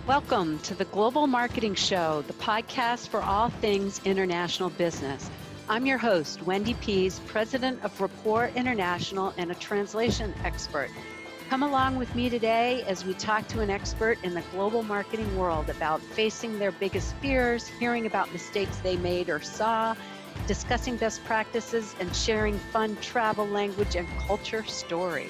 Welcome to the Global Marketing Show, the podcast for all things international business. I'm your host, Wendy Pease, president of Rapport International and a translation expert. Come along with me today as we talk to an expert in the global marketing world about facing their biggest fears, hearing about mistakes they made or saw, discussing best practices, and sharing fun travel, language, and culture stories.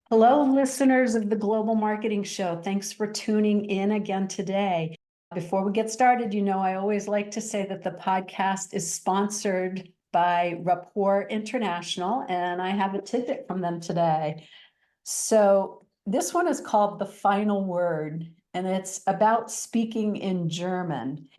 Hello, listeners of the Global Marketing Show. Thanks for tuning in again today. Before we get started, I always like to say that the podcast is sponsored by Rapport International, and I have a tidbit from them today. So this one is called The Final Word, and it's about speaking in German.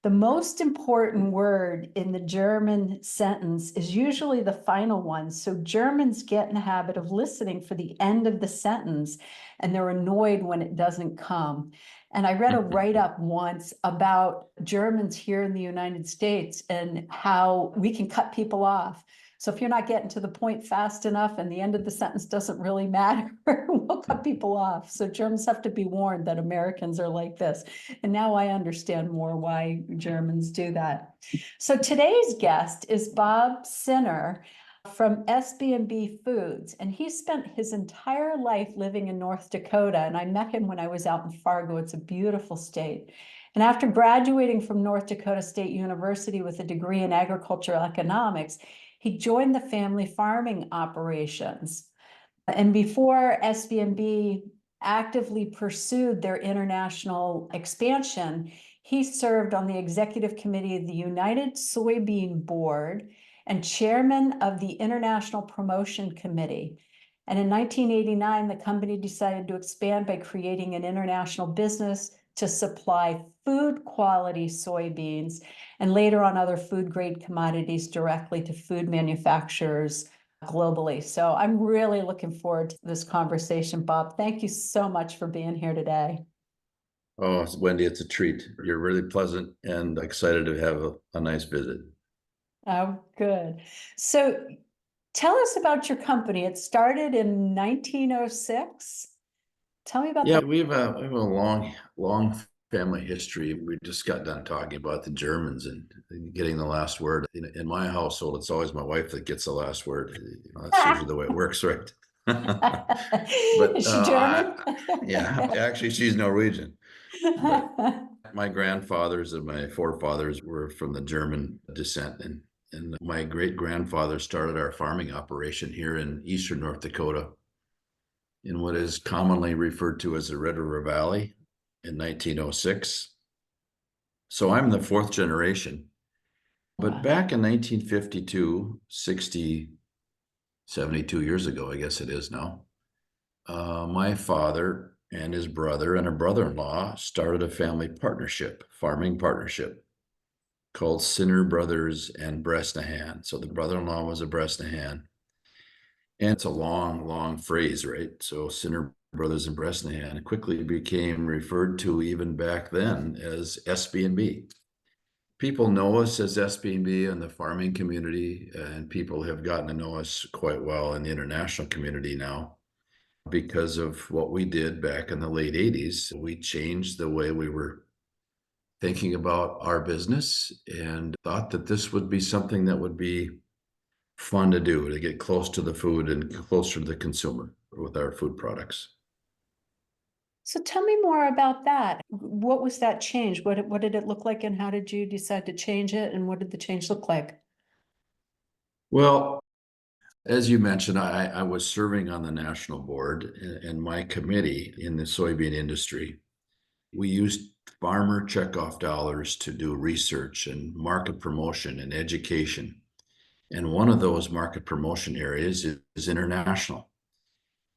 The most important word in the German sentence is usually the final one. So Germans get in the habit of listening for the end of the sentence, and they're annoyed when it doesn't come. And I read a write-up once about Germans here in the United States and how we can cut people off. So if you're not getting to the point fast enough and the end of the sentence doesn't really matter, we'll cut people off. So Germans have to be warned that Americans are like this. And now I understand more why Germans do that. So today's guest is Bob Sinner from SB&B Foods. And he spent his entire life living in North Dakota. And I met him when I was out in Fargo. It's a beautiful state. And after graduating from North Dakota State University with a degree in agricultural economics, he joined the family farming operations. And before SB&B actively pursued their international expansion, he served on the executive committee of the United Soybean Board and chairman of the International Promotion Committee. And in 1989, the company decided to expand by creating an international business to supply food quality soybeans and later on other food grade commodities directly to food manufacturers globally. So I'm really looking forward to this conversation, Bob. Thank you so much for being here today. Oh, Wendy, it's a treat. You're really pleasant and excited to have a nice visit. Oh, good. So tell us about your company. It started in 1906. Tell me about that. We have a long family history. We just got done talking about the Germans and getting the last word. In my household, it's always my wife that gets the last word. That's usually the way it works, right? But is she German? Yeah, actually, she's Norwegian. But my grandfathers and my forefathers were from the German descent, and my great-grandfather started our farming operation here in eastern North Dakota in what is commonly referred to as the Red River Valley in 1906. So I'm the fourth generation. But back in 1952, 72 years ago, I guess it is now, my father and his brother and a brother-in-law started a family partnership, farming partnership, called Sinner Brothers and Bresnahan. So the brother-in-law was a Bresnahan. And it's a long phrase, right? So Sinner Brothers and Bresnahan quickly became referred to even back then as SB&B. People know us as SB&B in the farming community, and people have gotten to know us quite well in the international community now because of what we did back in the late 80s. We changed the way we were thinking about our business and thought that this would be something that would be fun to do, to get close to the food and closer to the consumer with our food products. So tell me more about that. What was that change? What did it look like, and how did you decide to change it, and what did the change look like? Well, as you mentioned, I was serving on the national board, and my committee in the soybean industry, we used farmer checkoff dollars to do research and market promotion and education. And one of those market promotion areas is international.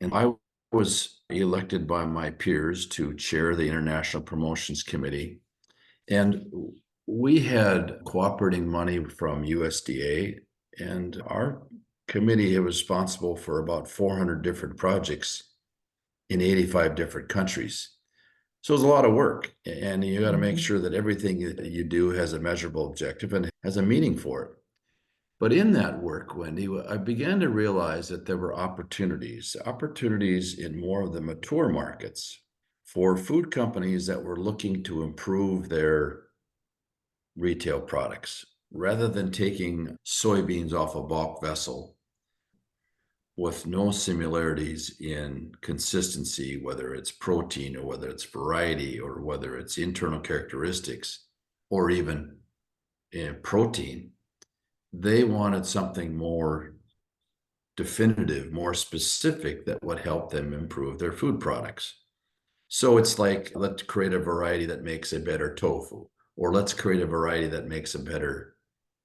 And I was elected by my peers to chair the International Promotions Committee. And we had cooperating money from USDA, and our committee was responsible for about 400 different projects in 85 different countries. So it's a lot of work, and you got to make sure that everything that you do has a measurable objective and has a meaning for it. But in that work, Wendy, I began to realize that there were opportunities in more of the mature markets for food companies that were looking to improve their retail products. Rather than taking soybeans off a bulk vessel with no similarities in consistency, whether it's protein or whether it's variety or whether it's internal characteristics or even protein, they wanted something more definitive, more specific that would help them improve their food products. So it's like, let's create a variety that makes a better tofu, or let's create a variety that makes a better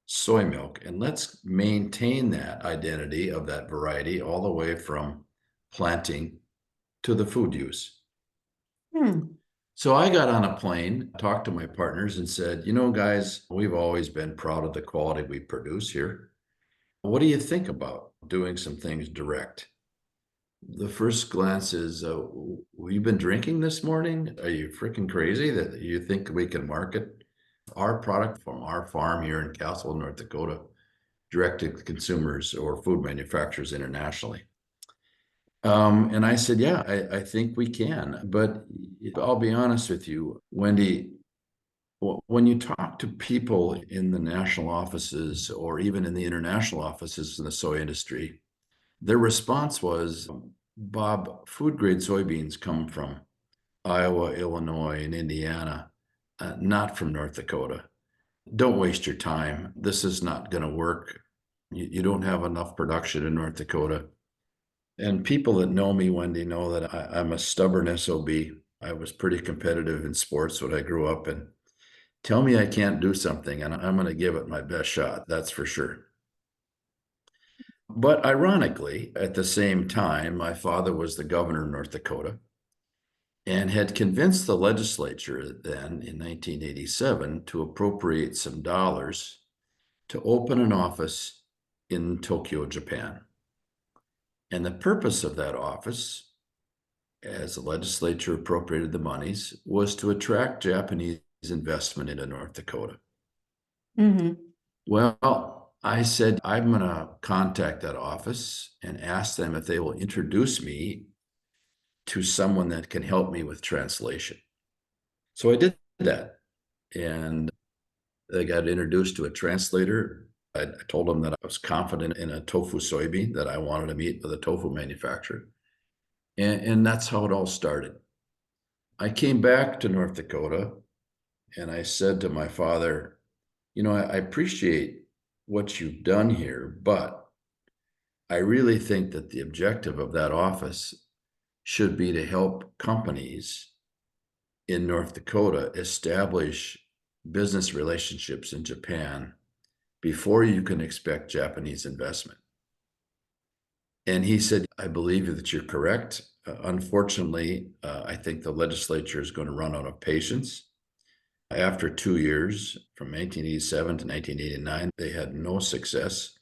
soy milk, and let's maintain that identity of that variety all the way from planting to the food use. Hmm. So I got on a plane, talked to my partners and said, you know, guys, we've always been proud of the quality we produce here. What do you think about doing some things direct? The first glance is, we've been drinking this morning. Are you freaking crazy that you think we can market our product from our farm here in Castle, North Dakota, direct to consumers or food manufacturers internationally? And I said, yeah, I think we can. But I'll be honest with you, Wendy, when you talk to people in the national offices or even in the international offices in the soy industry, their response was, Bob, food grade soybeans come from Iowa, Illinois, and Indiana, not from North Dakota. Don't waste your time. This is not going to work. You don't have enough production in North Dakota. And people that know me, Wendy, know that I'm a stubborn SOB. I was pretty competitive in sports when I grew up, and tell me I can't do something, and I'm going to give it my best shot. That's for sure. But ironically, at the same time, my father was the governor of North Dakota and had convinced the legislature then in 1987 to appropriate some dollars to open an office in Tokyo, Japan. And the purpose of that office, as the legislature appropriated the monies, was to attract Japanese investment into North Dakota. Mm-hmm. Well, I said, I'm going to contact that office and ask them if they will introduce me to someone that can help me with translation. So I did that. And I got introduced to a translator. I told them that I was confident in a tofu soybean, that I wanted to meet with a tofu manufacturer. And that's how it all started. I came back to North Dakota and I said to my father, you know, I appreciate what you've done here, but I really think that the objective of that office should be to help companies in North Dakota establish business relationships in Japan before you can expect Japanese investment. And he said, I believe that you're correct. Unfortunately, I think the legislature is going to run out of patience. After 2 years, from 1987 to 1989, they had no success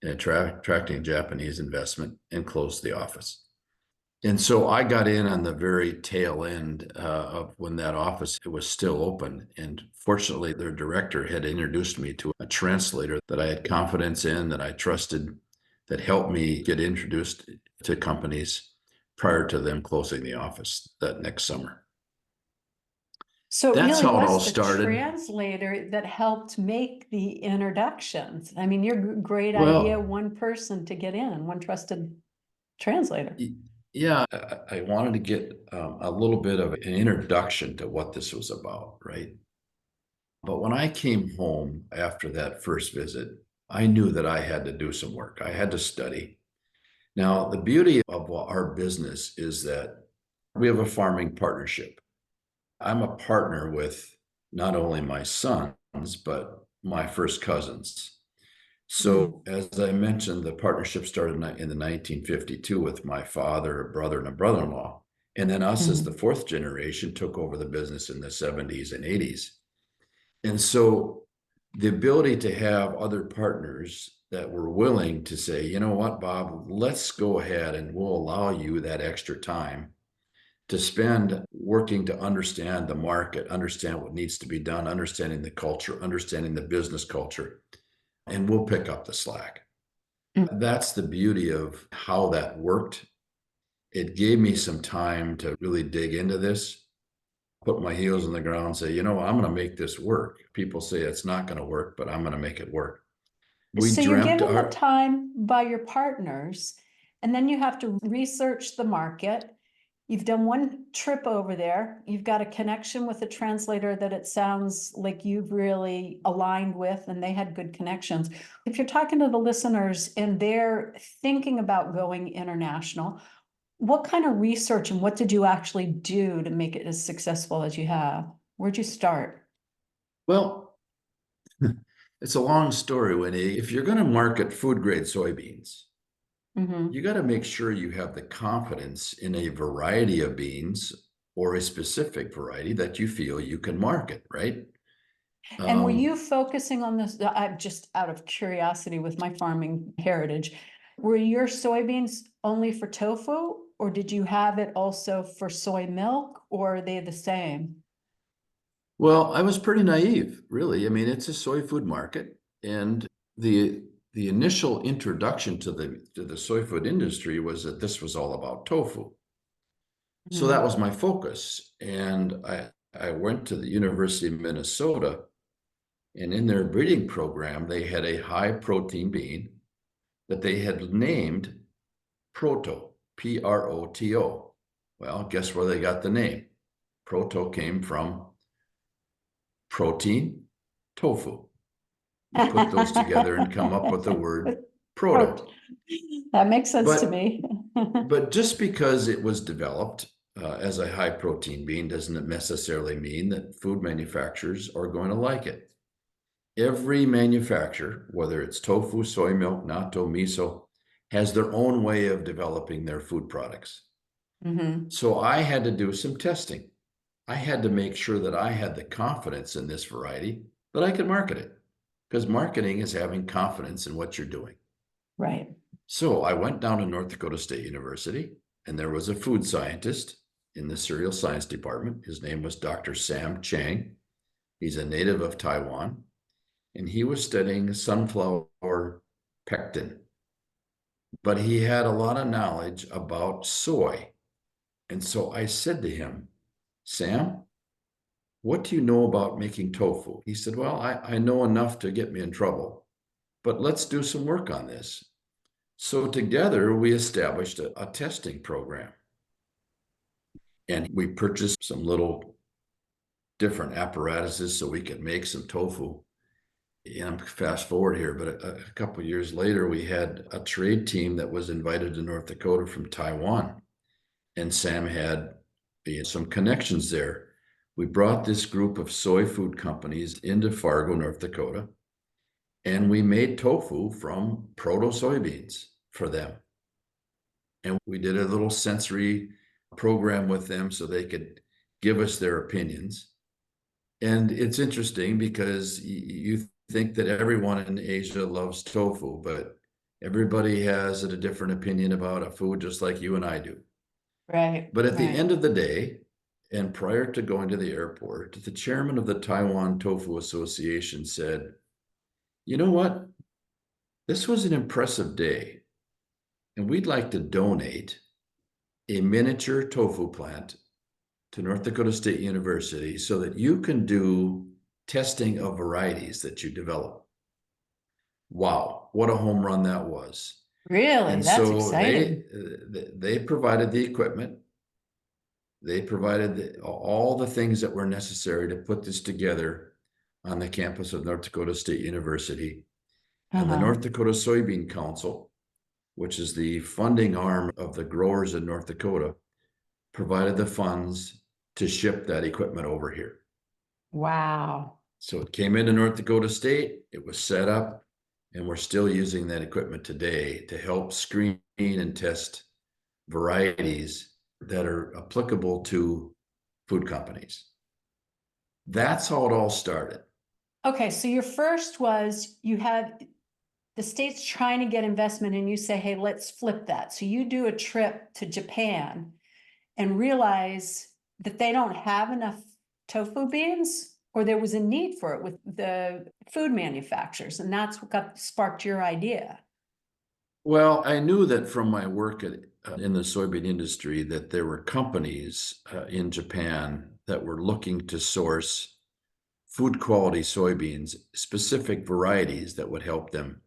in attracting Japanese investment and closed the office. And so I got in on the very tail end of when that office was still open. And fortunately, their director had introduced me to a translator that I had confidence in, that I trusted, that helped me get introduced to companies prior to them closing the office that next summer. So it That's really how it all was the started. translator that helped make the introductions. I mean, your great idea, Well, one person to get in, one trusted translator. yeah, I wanted to get a little bit of an introduction to what this was about, right? But when I came home after that first visit, I knew that I had to do some work. I had to study. Now, the beauty of our business is that we have a farming partnership. I'm a partner with not only my sons, but my first cousins. So, as I mentioned, the partnership started in the 1952 with my father, a brother, and a brother-in-law. And then us as the fourth generation took over the business in the 70s and 80s. And so the ability to have other partners that were willing to say, you know what, Bob, let's go ahead and we'll allow you that extra time to spend working to understand the market, understand what needs to be done, understanding the culture, understanding the business culture. and we'll pick up the slack. Mm. That's the beauty of how that worked. It gave me some time to really dig into this, put my heels on the ground and say, I'm going to make this work. People say it's not going to work, but I'm going to make it work. We So you're dreamt given the time by your partners, and then you have to research the market. You've done one trip over there. You've got a connection with a translator that it sounds like you've really aligned with, and they had good connections. If you're talking to the listeners and they're thinking about going international, what kind of research and what did you actually do to make it as successful as you have? Where'd you start? Well, it's a long story, Winnie. If you're going to market food grade soybeans, Mm-hmm. you got to make sure you have the confidence in a variety of beans or a specific variety that you feel you can market, right? And were you focusing on this, I'm just out of curiosity with my farming heritage, were your soybeans only for tofu, or did you have it also for soy milk, or are they the same? Well, I was pretty naive, really. I mean, it's a soy food market, and the the initial introduction to the soy food industry was that this was all about tofu. So that was my focus. And I went to the University of Minnesota, and in their breeding program, they had a high protein bean that they had named Proto, Proto. Well, guess where they got the name? Proto came from protein, tofu. You put those together and come up with the word proto. That makes sense to But me. but just because it was developed as a high protein bean doesn't necessarily mean that food manufacturers are going to like it. Every manufacturer, whether it's tofu, soy milk, natto, miso, has their own way of developing their food products. Mhm. So I had to do some testing. I had to make sure that I had the confidence in this variety that I could market it, because marketing is having confidence in what you're doing. Right. So I went down to North Dakota State University, and there was a food scientist in the cereal science department. His name was Dr. Sam Chang. He's a native of Taiwan, and he was studying sunflower pectin. But he had a lot of knowledge about soy. And so I said to him, Sam, what do you know about making tofu? He said, well, I know enough to get me in trouble, but let's do some work on this. So together we established a testing program, and we purchased some little different apparatuses so we could make some tofu. And I'm fast forward here, but a couple of years later, we had a trade team that was invited to North Dakota from Taiwan, and Sam had some connections there. We brought this group of soy food companies into Fargo, North Dakota, and we made tofu from proto soybeans for them. And we did a little sensory program with them so they could give us their opinions. And it's interesting because you think that everyone in Asia loves tofu, but everybody has a different opinion about a food, just like you and I do. Right. But at the Right. end of the day, and prior to going to the airport, the chairman of the Taiwan Tofu Association said, you know what? This was an impressive day, and we'd like to donate a miniature tofu plant to North Dakota State University so that you can do testing of varieties that you develop. Wow, what a home run that was. Really? And That's so exciting. they provided the equipment. They provided all the things that were necessary to put this together on the campus of North Dakota State University. And the Uh-huh. North Dakota Soybean Council, which is the funding arm of the growers in North Dakota, provided the funds to ship that equipment over here. Wow. So it came into North Dakota State, it was set up, and we're still using that equipment today to help screen and test varieties that are applicable to food companies. That's how it all started. Okay, so your first was you had the state's trying to get investment and you say, hey, let's flip that. So you do a trip to Japan and realize that they don't have enough tofu beans or there was a need for it with the food manufacturers, and that's what sparked your idea. Well, I knew that from my work in the soybean industry that there were companies in Japan that were looking to source food quality soybeans, specific varieties that would help them.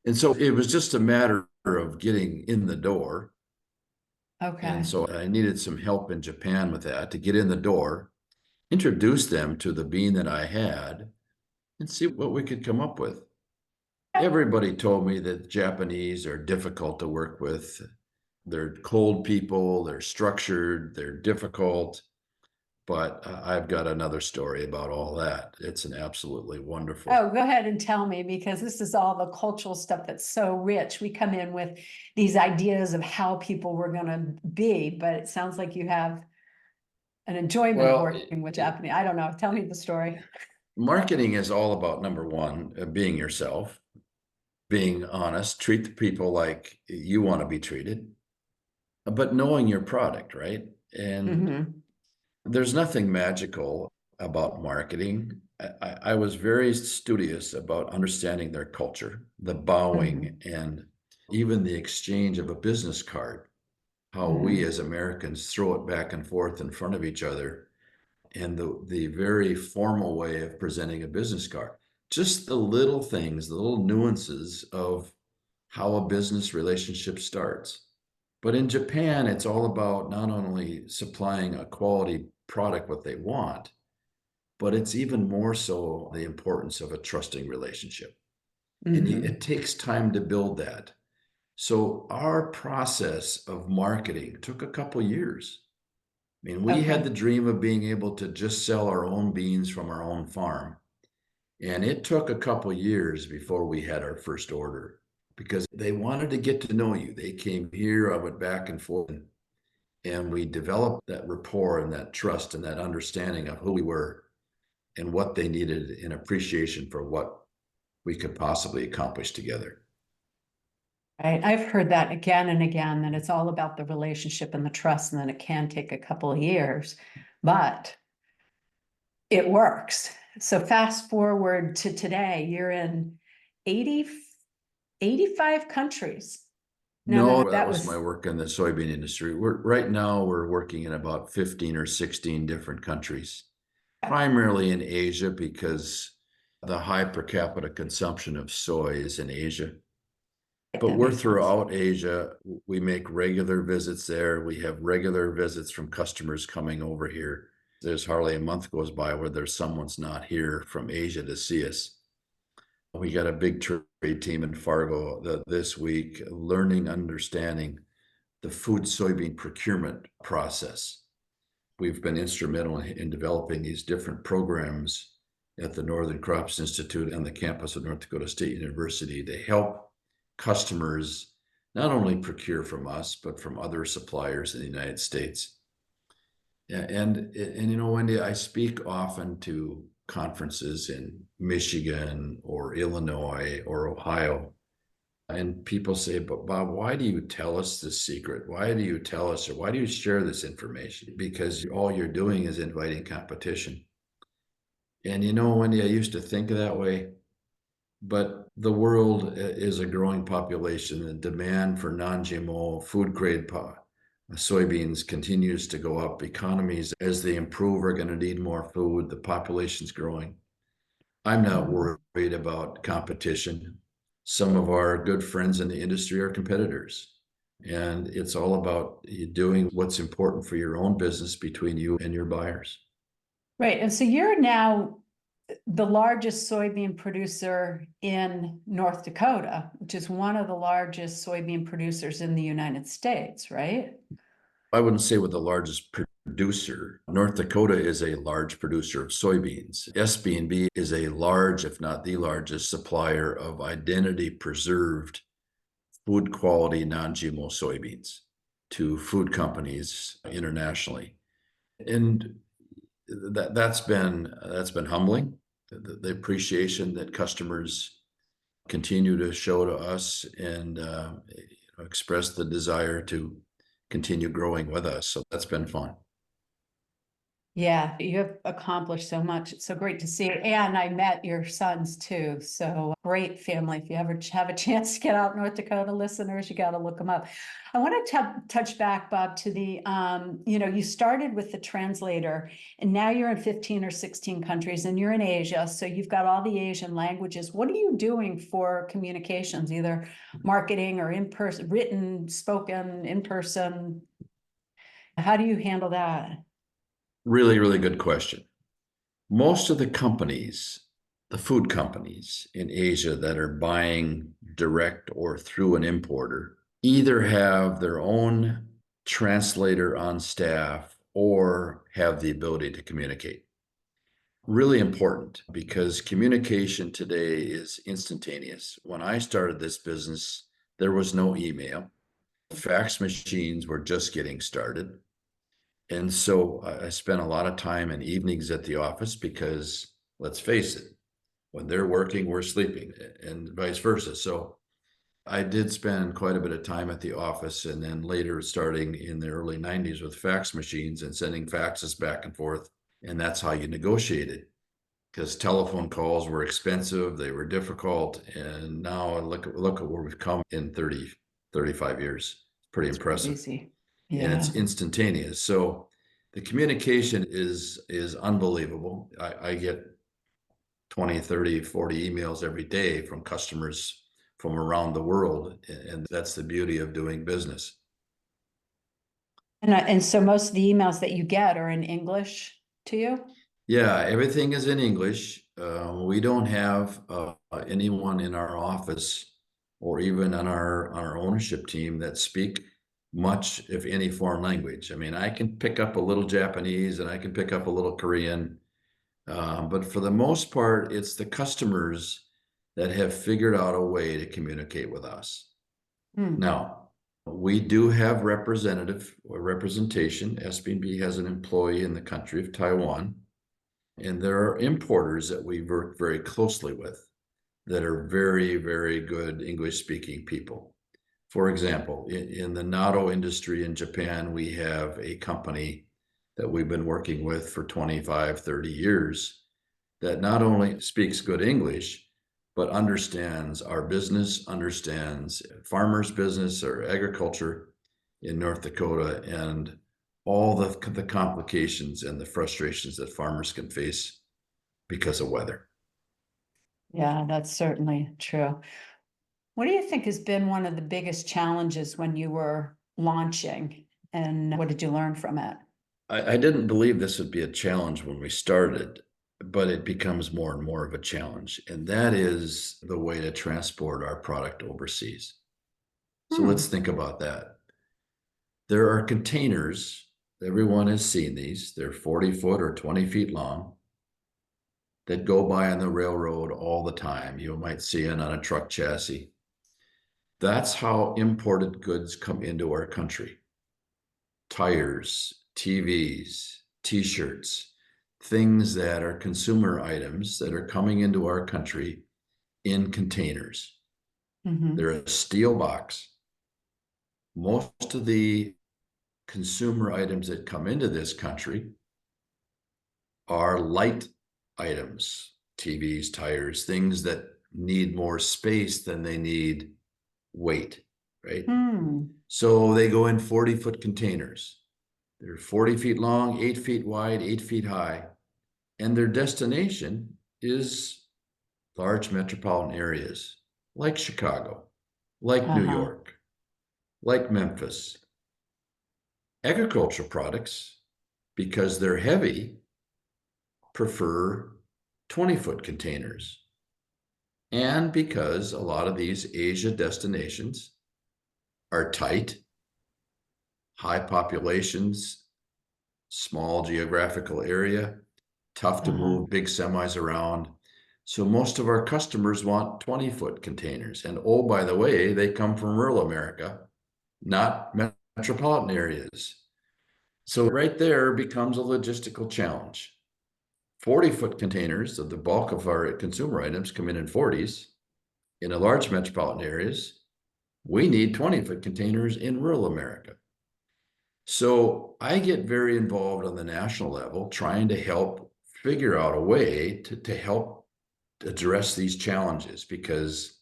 And so it was just a matter of getting in the door. Okay. And so I needed some help in Japan with that to get in the door, introduce them to the bean that I had, and see what we could come up with. Everybody told me that Japanese are difficult to work with. They're cold people, they're structured, they're difficult. But I've got another story about all that. It's an absolutely wonderful. Oh, go ahead and tell me, because this is all the cultural stuff that's so rich. We come in with these ideas of how people were going to be, but it sounds like you have an enjoyment of working with Japanese. I don't know. Tell me the story. Marketing is all about, number one, being yourself, being honest, treat the people like you want to be treated, but knowing your product, right? And there's nothing magical about marketing. I was very studious about understanding their culture, the bowing, and even the exchange of a business card, how we as Americans throw it back and forth in front of each other, and the very formal way of presenting a business card. Just the little things, the little nuances of how a business relationship starts. But in Japan, it's all about not only supplying a quality product, what they want, but it's even more so the importance of a trusting relationship. And it takes time to build that. So our process of marketing took a couple years. I mean, we had the dream of being able to just sell our own beans from our own farm. And it took a couple years before we had our first order, because they wanted to get to know you. They came here, I went back and forth, and we developed that rapport and that trust and that understanding of who we were and what they needed, and appreciation for what we could possibly accomplish together. Right. I've heard that again and again, that it's all about the relationship and the trust, and then it can take a couple of years, but it works. So fast forward to today, you're in 85 countries. No, that was my work in the soybean industry. Right now we're working in about 15 or 16 different countries, primarily in Asia, because the high per capita consumption of soy is in Asia. But we're throughout Asia. We make regular visits there. We have regular visits from customers coming over here. There's hardly a month goes by where there's someone's not here from Asia to see us. We got a big trade team in Fargo this week, learning, understanding the food soybean procurement process. We've been instrumental in developing these different programs at the Northern Crops Institute and the campus of North Dakota State University to help customers not only procure from us, but from other suppliers in the United States. And you know, Wendy, I speak often to conferences in Michigan or Illinois or Ohio, and people say, but Bob, why do you tell us this secret? Why do you tell us, or why do you share this information? Because all you're doing is inviting competition. And you know, Wendy, I used to think that way, but the world is a growing population. The demand for non-GMO food grade soybeans continues to go up. Economies, as they improve, are going to need more food. The population's growing. I'm not worried about competition. Some of our good friends in the industry are competitors. And it's all about you doing what's important for your own business between you and your buyers. Right. And so you're now the largest soybean producer in North Dakota, which is one of the largest soybean producers in the United States, right? I wouldn't say we're the largest producer. North Dakota is a large producer of soybeans. SB&B is a large, if not the largest, supplier of identity preserved food quality non-GMO soybeans to food companies internationally. And that's been humbling. The appreciation that customers continue to show to us, and express the desire to continue growing with us. So that's been fun. Yeah, you have accomplished so much. It's so great to see. And I met your sons too. So great family. If you ever have a chance to get out North Dakota, listeners, you got to look them up. I want to touch back, Bob, to the, you started with the translator and now you're in 15 or 16 countries and you're in Asia. So you've got all the Asian languages. What are you doing for communications, either marketing or in person, written, spoken, in person? How do you handle that? Really, really good question. Most of the companies, the food companies in Asia that are buying direct or through an importer, either have their own translator on staff or have the ability to communicate. Really important because communication today is instantaneous. When I started this business, there was no email. Fax machines were just getting started. And so I spent a lot of time in evenings at the office because let's face it, when they're working, we're sleeping and vice versa. So I did spend quite a bit of time at the office and then later starting in the early 90s with fax machines and sending faxes back and forth. And that's how you negotiated because telephone calls were expensive, they were difficult. And now look at where we've come in 30, 35 years. Pretty It's impressive. crazy. And Yeah. it's instantaneous. So the communication is unbelievable. I get 20, 30, 40 emails every day from customers from around the world. And that's the beauty of doing business. And so most of the emails that you get are in English to you? Yeah, everything is in English. We don't have anyone in our office or even on our ownership team that speak much, if any, foreign language. I mean, I can pick up a little Japanese and I can pick up a little Korean, but for the most part, it's the customers that have figured out a way to communicate with us. Hmm. Now, we do have representation. SB&B has an employee in the country of Taiwan. And there are importers that we work very closely with that are very, very good English speaking people. For example, in the natto industry in Japan, we have a company that we've been working with for 25, 30 years that not only speaks good English, but understands our business, understands farmers' business or agriculture in North Dakota and all the complications and the frustrations that farmers can face because of weather. Yeah, that's certainly true. What do you think has been one of the biggest challenges when you were launching, and what did you learn from it? I didn't believe this would be a challenge when we started, but it becomes more and more of a challenge. And that is the way to transport our product overseas. So let's Hmm. think about that. There are containers, everyone has seen these, they're 40 foot or 20 feet long that go by on the railroad all the time. You might see it on a truck chassis. That's how imported goods come into our country. Tires, TVs, t-shirts, things that are consumer items that are coming into our country in containers. Mm-hmm. They're a steel box. Most of the consumer items that come into this country are light items, TVs, tires, things that need more space than they need weight, right? Hmm. So they go in 40-foot containers. They're 40 feet long, 8 feet wide, 8 feet high, and their destination is large metropolitan areas like Chicago, like New Uh-huh. York, like Memphis. Agricultural products, because they're heavy, prefer 20-foot containers. And because a lot of these Asia destinations are tight, high populations, small geographical area, tough to Uh-huh. move big semis around. So most of our customers want 20-foot containers. And oh, by the way, they come from rural America, not metropolitan areas. So right there becomes a logistical challenge. 40-foot containers, so the bulk of our consumer items come in 40s. In the large metropolitan areas, we need 20-foot containers in rural America. So I get very involved on the national level, trying to help figure out a way to help address these challenges, because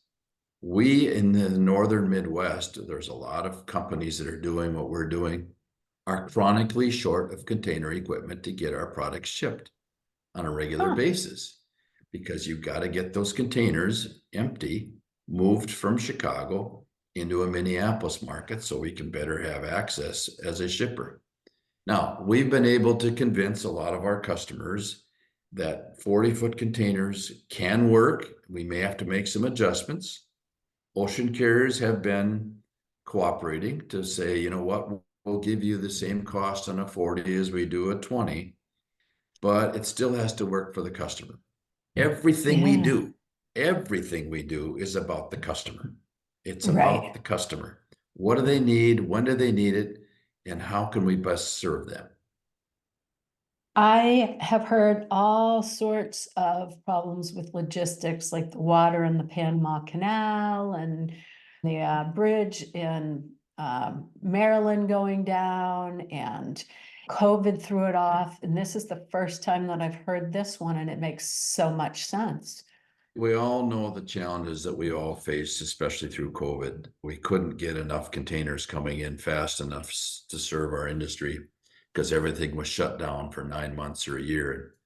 we in the northern Midwest, there's a lot of companies that are doing what we're doing, are chronically short of container equipment to get our products shipped on a regular Huh. basis, because you've got to get those containers empty, moved from Chicago into a Minneapolis market so we can better have access as a shipper. Now, we've been able to convince a lot of our customers that 40-foot containers can work. We may have to make some adjustments. Ocean carriers have been cooperating to say, you know what, we'll give you the same cost on a 40 as we do a 20, but it still has to work for the customer. Everything we Yeah, do, everything we do is about the customer. It's about right. the customer. What do they need? When do they need it? And how can we best serve them? I have heard all sorts of problems with logistics, like the water in the Panama Canal and the bridge in Maryland going down, and COVID threw it off. And this is the first time that I've heard this one, and it makes so much sense. We all know the challenges that we all faced, especially through COVID. We couldn't get enough containers coming in fast enough to serve our industry because everything was shut down for 9 months or a year.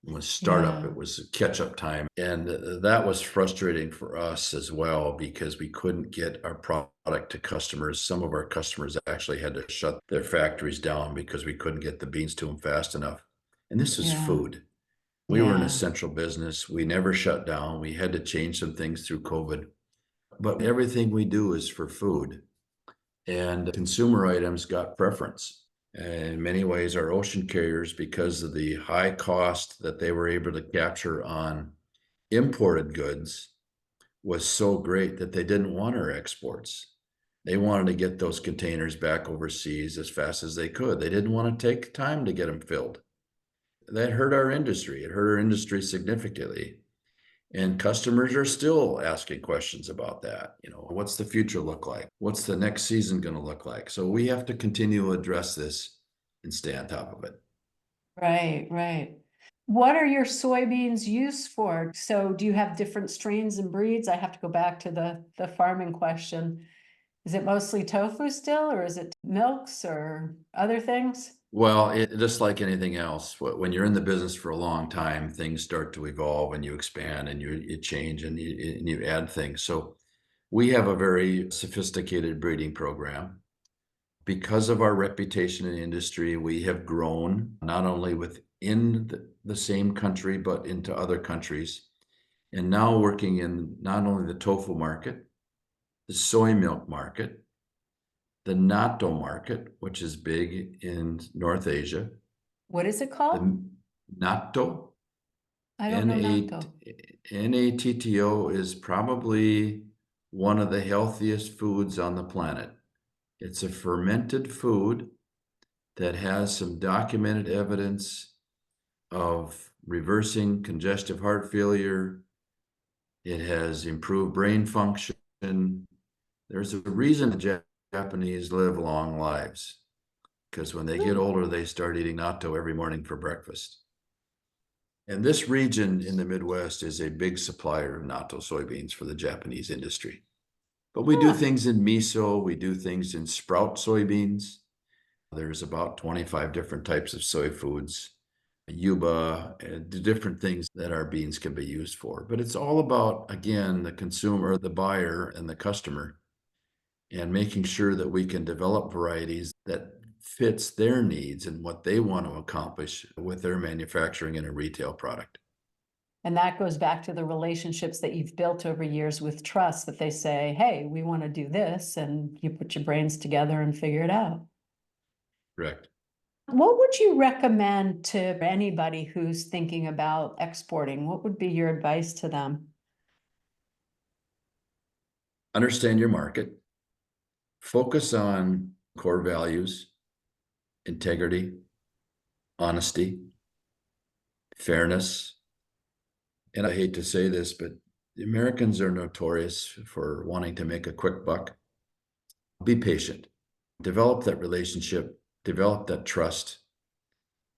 And when startup, Yeah, it was catch up time. And that was frustrating for us as well, because we couldn't get our product to customers. Some of our customers actually had to shut their factories down because we couldn't get the beans to them fast enough. And this is yeah, food. We were an yeah. essential business. We never shut down. We had to change some things through COVID, but everything we do is for food. And consumer items got preference. And in many ways, our ocean carriers, because of the high cost that they were able to capture on imported goods, was so great that they didn't want our exports. They wanted to get those containers back overseas as fast as they could. They didn't want to take time to get them filled. That hurt our industry. It hurt our industry significantly. And customers are still asking questions about that. You know, what's the future look like? What's the next season going to look like? So we have to continue to address this and stay on top of it. Right, right. What are your soybeans used for? So do you have different strains and breeds? I have to go back to the farming question. Is it mostly tofu still, or is it milks or other things? Well, just like anything else, when you're in the business for a long time, things start to evolve and you expand and you change and you add things. So we have a very sophisticated breeding program. Because of our reputation in the industry, we have grown not only within the same country, but into other countries. And now working in not only the tofu market, the soy milk market, the natto market, which is big in North Asia, What is it called? the natto, I don't know N-A, natto. Natto is probably one of the healthiest foods on the planet. It's a fermented food that has some documented evidence of reversing congestive heart failure. It has improved brain function. There's a reason the Japanese live long lives, because when they get older, they start eating natto every morning for breakfast. And this region in the Midwest is a big supplier of natto soybeans for the Japanese industry. But we do Huh. things in miso, we do things in sprout soybeans. There's about 25 different types of soy foods, yuba, and the different things that our beans can be used for. But it's all about, again, the consumer, the buyer, and the customer, and making sure that we can develop varieties that fits their needs and what they want to accomplish with their manufacturing and a retail product. And that goes back to the relationships that you've built over years with trust, that they say, hey, we want to do this, and you put your brains together and figure it out. Correct. What would you recommend to anybody who's thinking about exporting? What would be your advice to them? Understand your market, focus on core values, integrity, honesty, fairness. And I hate to say this, but the Americans are notorious for wanting to make a quick buck. Be patient, develop that relationship, develop that trust,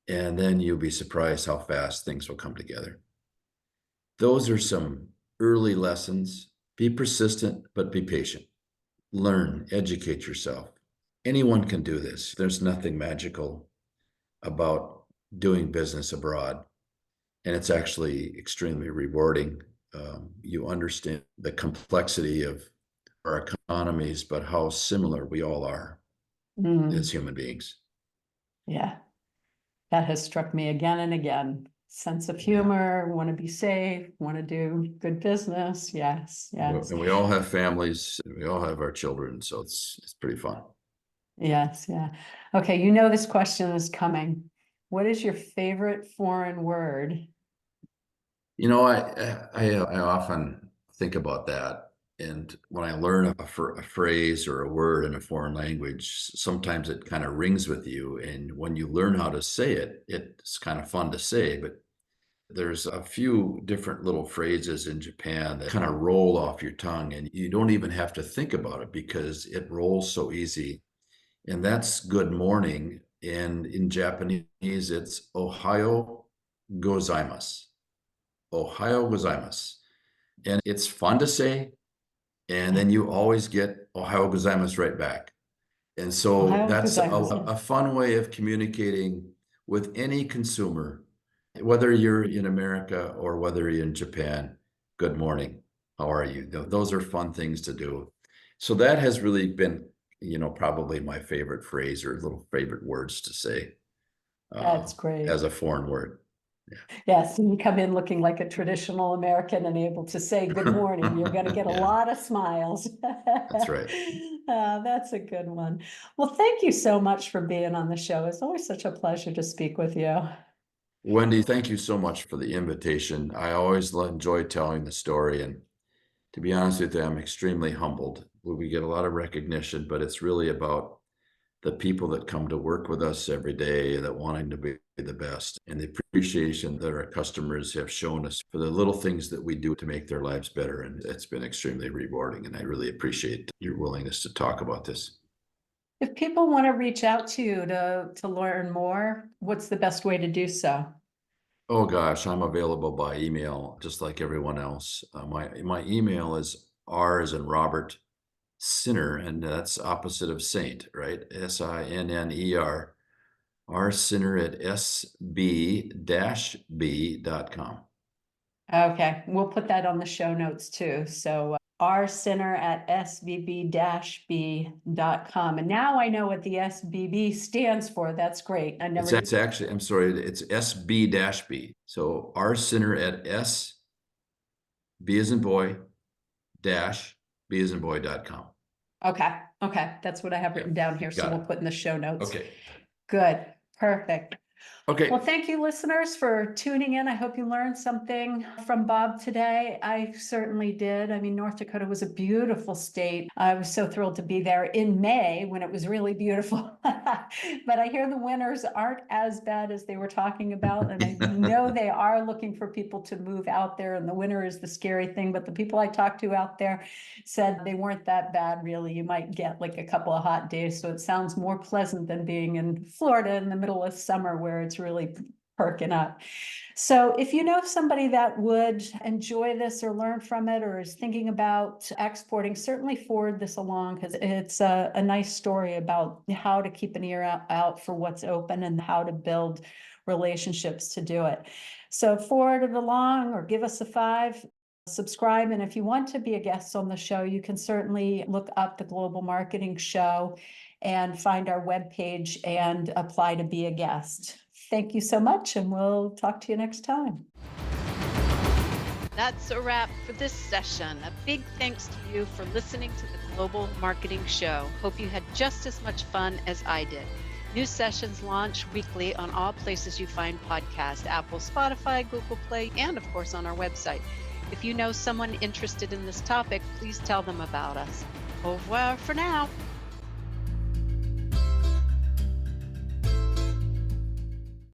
and then you'll be surprised how fast things will come together. Those are some early lessons. Be persistent, but be patient. Learn, educate yourself. Anyone can do this. There's nothing magical about doing business abroad, and it's actually extremely rewarding. You understand the complexity of our economies, but how similar we all are as human beings. Yeah, that has struck me again and again. Sense of humor, want to be safe, want to do good business. Yes, yes, And we all have families, and we all have our children, so it's pretty fun. yes, yeah. Okay, you know this question is coming. What is your favorite foreign word? I often think about that, and when I learn a phrase or a word in a foreign language, sometimes it kind of rings with you, and when you learn how to say it, it's kind of fun to say, but there's a few different little phrases in Japan that kind of roll off your tongue, and you don't even have to think about it because it rolls so easy. And that's good morning. And in Japanese, it's Ohayo gozaimasu. Ohayo gozaimasu. And it's fun to say. And then you always get Ohayo gozaimasu right back. And so Ohio that's gozaimasu. a fun way of communicating with any consumer, whether you're in America or whether you're in Japan. Good morning. How are you? Those are fun things to do. So that has really been, probably my favorite phrase or little favorite words to say That's great. as a foreign word. Yes, and you come in looking like a traditional American and able to say good morning, you're going to get a Yeah. lot of smiles. That's right. That's a good one. Well, thank you so much for being on the show. It's always such a pleasure to speak with you. Wendy, thank you so much for the invitation. I always enjoy telling the story. And to be honest with you, I'm extremely humbled. We get a lot of recognition, but it's really about the people that come to work with us every day that wanting to be the best, and the appreciation that our customers have shown us for the little things that we do to make their lives better. And it's been extremely rewarding. And I really appreciate your willingness to talk about this. If people want to reach out to you to learn more, what's the best way to do so? Oh gosh, I'm available by email, just like everyone else. My email is R as in Robert, Sinner, and that's opposite of saint, right? SINNER, rsinner@sb-b.com. Okay, we'll put that on the show notes too. So rsinner@sbb-b.com. And now I know what the SBB stands for. That's great. I never. It's actually, I'm sorry, it's SB-B. So rsinner@s, B as in boy, dash, B as in boy.com. Okay, that's what I have written down here. So Got we'll it. put in the show notes. Okay. Good, perfect. Okay. Well, thank you, listeners, for tuning in. I hope you learned something from Bob today. I certainly did. I mean, North Dakota was a beautiful state. I was so thrilled to be there in May when it was really beautiful. But I hear the winters aren't as bad as they were talking about. And I know they are looking for people to move out there. And the winter is the scary thing. But the people I talked to out there said they weren't that bad, really. You might get like a couple of hot days. So it sounds more pleasant than being in Florida in the middle of summer where it's really perking up. So if you know somebody that would enjoy this or learn from it or is thinking about exporting, certainly forward this along, because it's a nice story about how to keep an ear out for what's open and how to build relationships to do it. So forward it along or give us a 5. Subscribe, and if you want to be a guest on the show, you can certainly look up the Global Marketing Show and find our webpage and apply to be a guest. Thank you so much, and we'll talk to you next time. That's a wrap for this session. A big thanks to you for listening to the Global Marketing Show. Hope you had just as much fun as I did. New sessions launch weekly on all places you find podcasts, Apple, Spotify, Google Play, and of course on our website. If you know someone interested in this topic, please tell them about us. Au revoir for now.